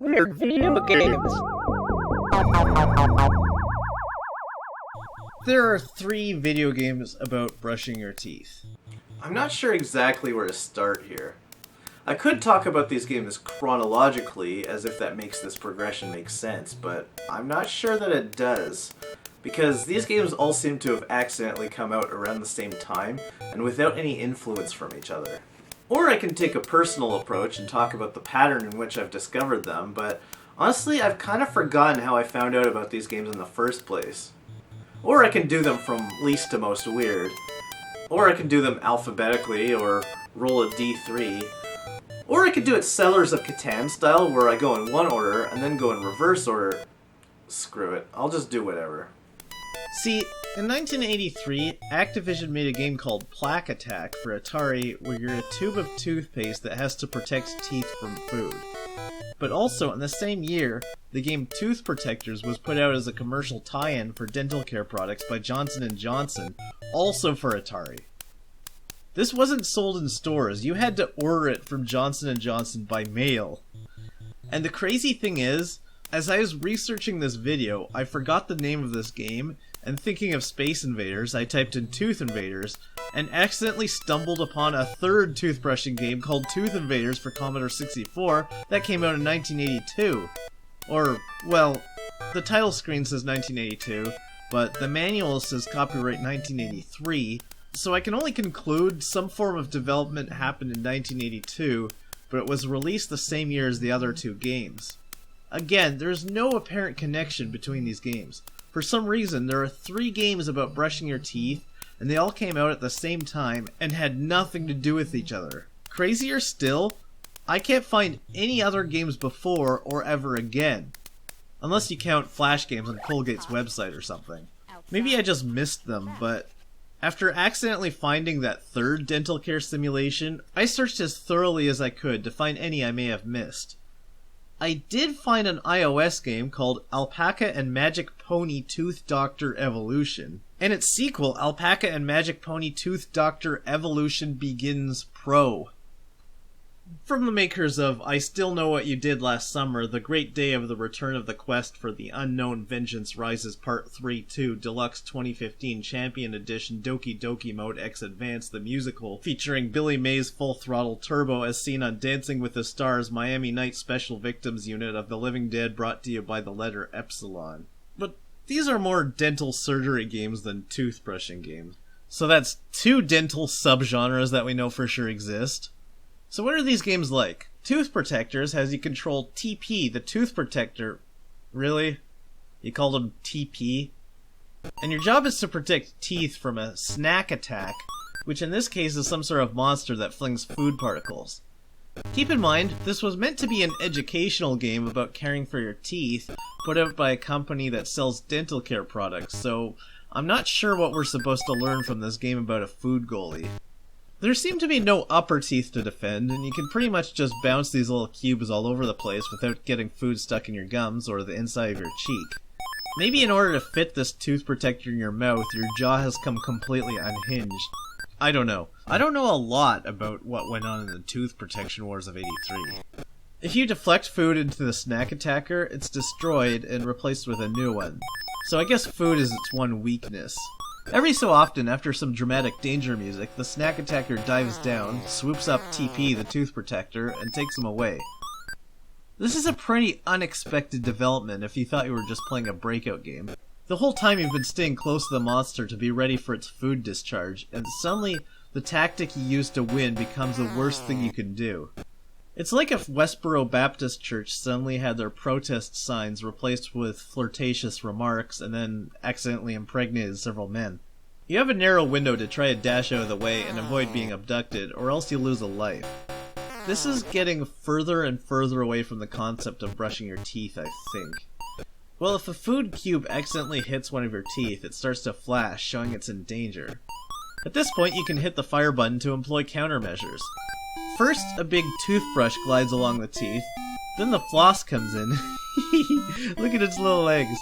Weird video games. There are 3 video games about brushing your teeth. I'm not sure exactly where to start here. I could talk about these games chronologically, as if that makes this progression make sense, but I'm not sure that it does. Because these games all seem to have accidentally come out around the same time, and without any influence from each other. Or I can take a personal approach and talk about the pattern in which I've discovered them, but honestly I've kind of forgotten how I found out about these games in the first place. Or I can do them from least to most weird. Or I can do them alphabetically, or roll a d3. Or I could do it Settlers of Catan style, where I go in one order and then go in reverse order. Screw it, I'll just do whatever. See, in 1983, Activision made a game called Plaque Attack for Atari where you're a tube of toothpaste that has to protect teeth from food. But also, in the same year, the game Tooth Protectors was put out as a commercial tie-in for dental care products by Johnson & Johnson, also for Atari. This wasn't sold in stores, you had to order it from Johnson & Johnson by mail. And the crazy thing is, as I was researching this video, I forgot the name of this game, and thinking of Space Invaders, I typed in Tooth Invaders, and accidentally stumbled upon a third toothbrushing game called Tooth Invaders for Commodore 64 that came out in 1982. Or, well, the title screen says 1982, but the manual says copyright 1983, so I can only conclude some form of development happened in 1982, but it was released the same year as the other 2 games. Again, there is no apparent connection between these games. For some reason, there are 3 games about brushing your teeth, and they all came out at the same time and had nothing to do with each other. Crazier still, I can't find any other games before or ever again. Unless you count Flash games on Colgate's website or something. Maybe I just missed them, but after accidentally finding that third dental care simulation, I searched as thoroughly as I could to find any I may have missed. I did find an iOS game called Alpaca and Magic Pony Tooth Doctor Evolution, and its sequel, Alpaca and Magic Pony Tooth Doctor Evolution Begins Pro. From the makers of I Still Know What You Did Last Summer, the great day of the return of the quest for the Unknown Vengeance Rises Part 3-2 Deluxe 2015 Champion Edition Doki Doki Mode X Advance the Musical, featuring Billy Mays Full Throttle Turbo as seen on Dancing with the Stars Miami Night Special Victims Unit of the Living Dead brought to you by the letter Epsilon. But these are more dental surgery games than toothbrushing games. So that's 2 dental subgenres that we know for sure exist. So what are these games like? Tooth Protectors has you control TP, the Tooth Protector. Really? You called him TP? And your job is to protect teeth from a snack attack, which in this case is some sort of monster that flings food particles. Keep in mind, this was meant to be an educational game about caring for your teeth, put out by a company that sells dental care products, so I'm not sure what we're supposed to learn from this game about a food goalie. There seem to be no upper teeth to defend, and you can pretty much just bounce these little cubes all over the place without getting food stuck in your gums or the inside of your cheek. Maybe in order to fit this tooth protector in your mouth, your jaw has come completely unhinged. I don't know. I don't know a lot about what went on in the tooth protection wars of '83. If you deflect food into the snack attacker, it's destroyed and replaced with a new one. So I guess food is its one weakness. Every so often, after some dramatic danger music, the snack attacker dives down, swoops up TP, the tooth protector, and takes him away. This is a pretty unexpected development if you thought you were just playing a breakout game. The whole time you've been staying close to the monster to be ready for its food discharge, and suddenly the tactic you used to win becomes the worst thing you can do. It's like if Westboro Baptist Church suddenly had their protest signs replaced with flirtatious remarks and then accidentally impregnated several men. You have a narrow window to try to dash out of the way and avoid being abducted, or else you lose a life. This is getting further and further away from the concept of brushing your teeth, I think. Well, if a food cube accidentally hits one of your teeth, it starts to flash, showing it's in danger. At this point, you can hit the fire button to employ countermeasures. First, a big toothbrush glides along the teeth, then the floss comes in. Look at its little legs.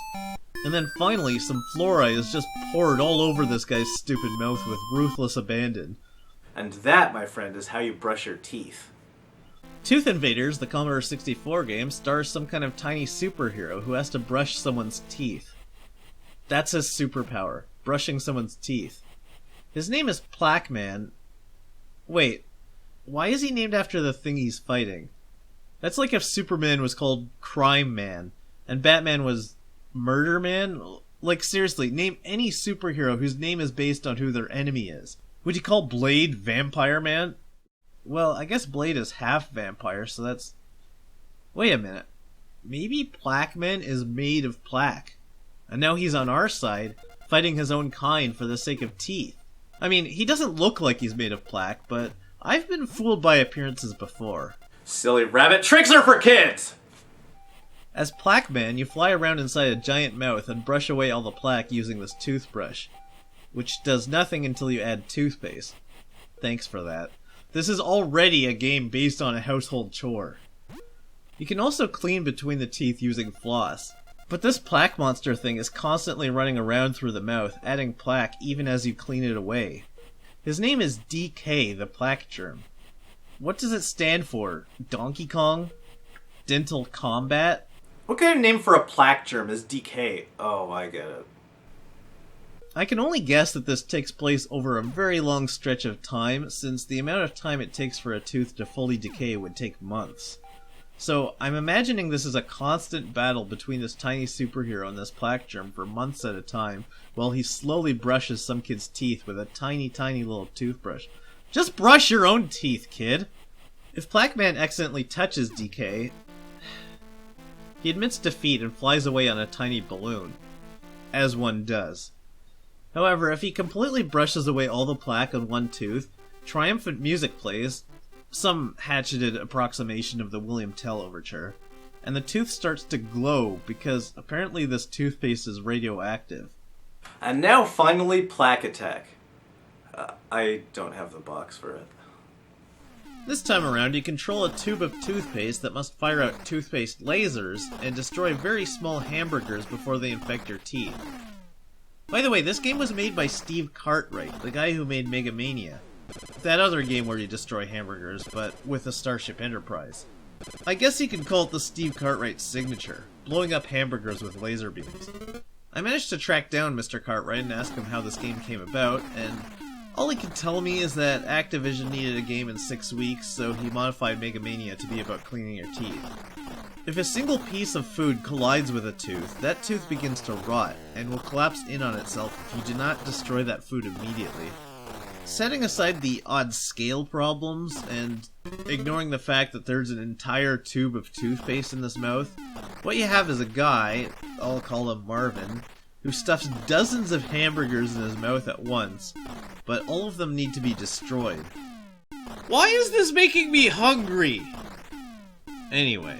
And then finally, some fluoride is just poured all over this guy's stupid mouth with ruthless abandon. And that, my friend, is how you brush your teeth. Tooth Invaders, the Commodore 64 game, stars some kind of tiny superhero who has to brush someone's teeth. That's his superpower, brushing someone's teeth. His name is Plaqueman. Wait, why is he named after the thing he's fighting? That's like if Superman was called Crime Man, and Batman was Murder Man? Like, seriously, name any superhero whose name is based on who their enemy is. Would you call Blade Vampire Man? Well, I guess Blade is half vampire, so that's... Wait a minute. Maybe Plaqueman is made of plaque. And now he's on our side, fighting his own kind for the sake of teeth. I mean, he doesn't look like he's made of plaque, but I've been fooled by appearances before. Silly rabbit, tricks are for kids! As Plaqueman, you fly around inside a giant mouth and brush away all the plaque using this toothbrush, which does nothing until you add toothpaste. Thanks for that. This is already a game based on a household chore. You can also clean between the teeth using floss. But this plaque monster thing is constantly running around through the mouth, adding plaque even as you clean it away. His name is DK, the plaque germ. What does it stand for? Donkey Kong? Dental Combat? What kind of name for a plaque germ is DK? Oh, I get it. I can only guess that this takes place over a very long stretch of time, since the amount of time it takes for a tooth to fully decay would take months. So I'm imagining this is a constant battle between this tiny superhero and this plaque germ for months at a time, while he slowly brushes some kid's teeth with a tiny, tiny little toothbrush. Just brush your own teeth, kid! If Plaqueman accidentally touches DK, he admits defeat and flies away on a tiny balloon. As one does. However, if he completely brushes away all the plaque on one tooth, triumphant music plays, some hatcheted approximation of the William Tell overture, and the tooth starts to glow because apparently this toothpaste is radioactive. And now finally Plaque Attack. I don't have the box for it. This time around, you control a tube of toothpaste that must fire out toothpaste lasers and destroy very small hamburgers before they infect your teeth. By the way, this game was made by Steve Cartwright, the guy who made Mega Mania. That other game where you destroy hamburgers, but with a Starship Enterprise. I guess you could call it the Steve Cartwright signature, blowing up hamburgers with laser beams. I managed to track down Mr. Cartwright and ask him how this game came about, and all he could tell me is that Activision needed a game in 6 weeks, so he modified Mega Mania to be about cleaning your teeth. If a single piece of food collides with a tooth, that tooth begins to rot, and will collapse in on itself if you do not destroy that food immediately. Setting aside the odd scale problems, and ignoring the fact that there's an entire tube of toothpaste in this mouth, what you have is a guy, I'll call him Marvin, who stuffs dozens of hamburgers in his mouth at once, but all of them need to be destroyed. Why is this making me hungry? Anyway,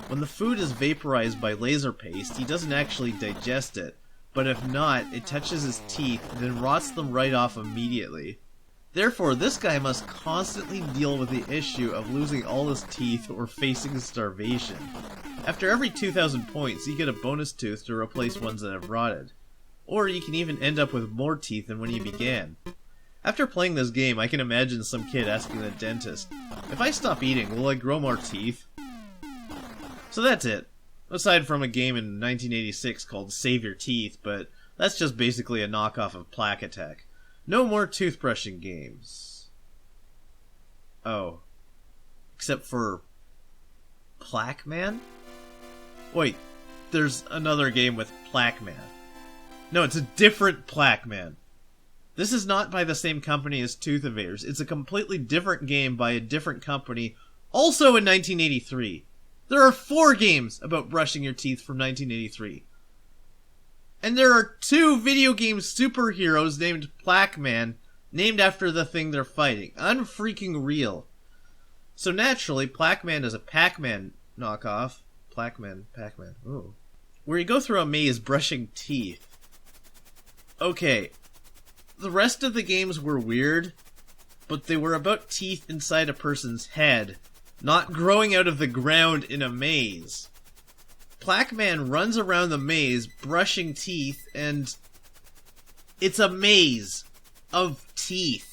when the food is vaporized by laser paste, he doesn't actually digest it, but if not, it touches his teeth, then rots them right off immediately. Therefore, this guy must constantly deal with the issue of losing all his teeth or facing starvation. After every 2,000 points, you get a bonus tooth to replace ones that have rotted. Or you can even end up with more teeth than when you began. After playing this game, I can imagine some kid asking the dentist, if I stop eating, will I grow more teeth? So that's it. Aside from a game in 1986 called Save Your Teeth, but that's just basically a knockoff of Plaque Attack. No more toothbrushing games. Oh. Except for Plaqueman? Wait, there's another game with Plaqueman. No, it's a different Plaqueman. This is not by the same company as Tooth Invaders. It's a completely different game by a different company, also in 1983. There are 4 games about brushing your teeth from 1983. And there are 2 video game superheroes named Plaqueman, named after the thing they're fighting. Unfreaking real. So naturally, Plaqueman is a Pac-Man knockoff. Pac-Man. Ooh. Where you go through a maze brushing teeth. Okay. The rest of the games were weird, but they were about teeth inside a person's head, not growing out of the ground in a maze. Plaqueman runs around the maze, brushing teeth, and it's a maze of teeth.